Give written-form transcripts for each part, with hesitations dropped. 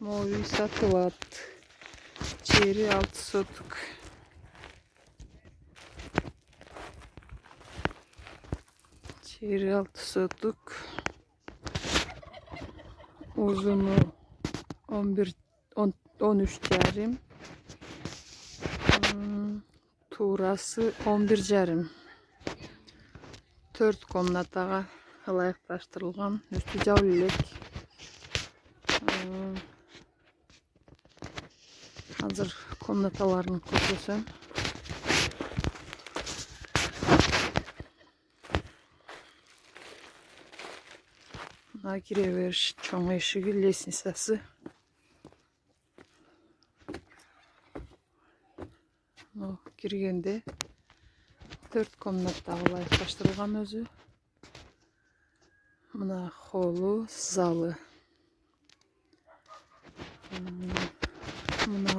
Үй сатылат. Жери 6 соток. Жери 6 соток. Uzunu 13 жарым. Tuğrası 11 жарым. 4 komnataga ылайыкташтырылган. Üstü жабылып элек. Hazır komnatalarını көрсөтөм. Mına kireberiş, çoң eşigi, lestницасы. Киргенде 4 комнатага ылайыкташтырылган өзү. Мына холу, залы. Мына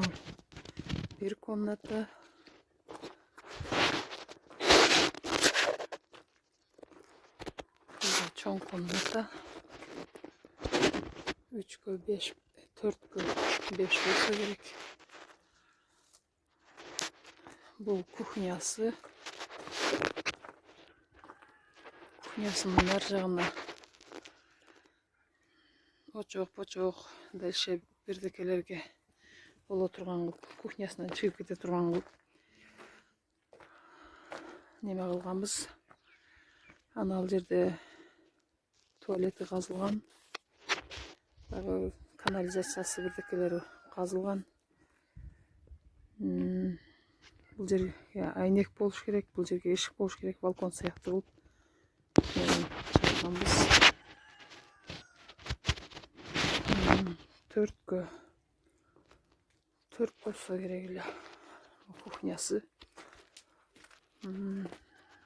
bir комната. Çoң комната. 3x5, 4x5 болса керек. Бұл кухнясы. Кухнясының ар жағына очоқ, дальше бирдекелерге боло турган кылып, кухнясынан чыгып кете турган кылып неме кылганбыз. Анал жерде туалети казылган. Дагы канализациясы бирдекелери казылган. Бул жерге айнек болуш керек, бул жерге эшик болуш керек, балкон сыяктуу кылып чыгарганбыз. 4 болсо керек эле кухнясы.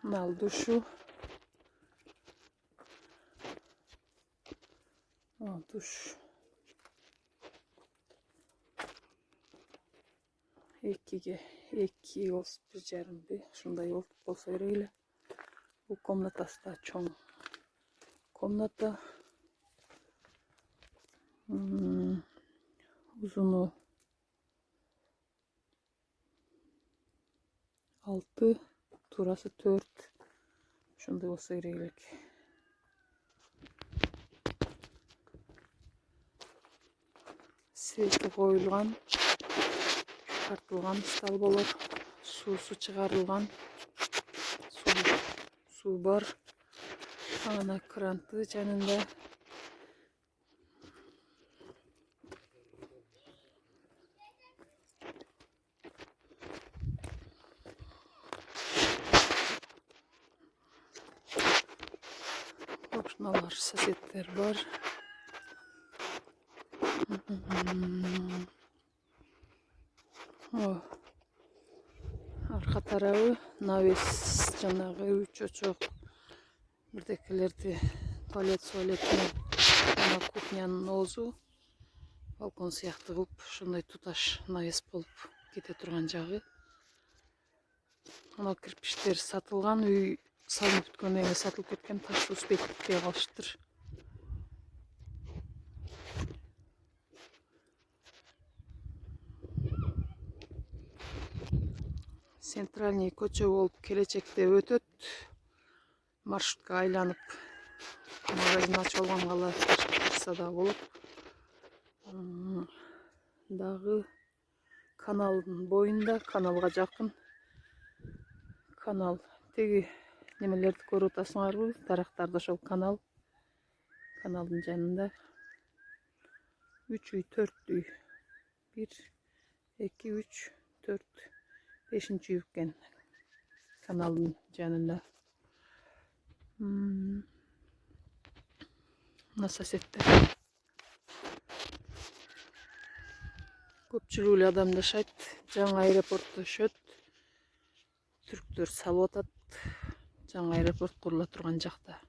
Мал душу. Душ. 2 болсо 1 жарымбы, ушундай болсо керек эле. Бул комнатасы да чоң комната. Uzunu 6, tuğrası 4. Ушундай болсо керек элек. Свети коюлган, тартылган стал болор. Суусу чыгарылган. Суу бар. Ана кранты жанында. Окшналар, соседтер бар. Арка тарабы навес жанагы 3 очок. Бирдекелерди туалет, ана кухнянын оозу балкон сыяктуу кылып, ушундай туташ навес болуп кете турган жагы. Ана кирпичтер сатылган, үй салынып бүткөндөн кийин сатылып кеткен, таш успеть кетпей калыштыр. Центральный көчө болуп келечекте өтөт. Маршрутка айланып магазин ачып алганга ылайыкташса да болот. Дагы каналдын боюнда, каналга жакын. Канал теги немелерди көрүп атасыңарбы? Дарактарды ошол канал. Каналдын жанында 3 үй, 4 үй. 1, 2, 3, 4, 5 үй экен каналдын жанында. Мына соседтер. Көпчүлүк эле адам жашайт. Жаңы аэропорт өшөт. Түрктөр салып атат. Жаңы аэропорт курулат турган жакта.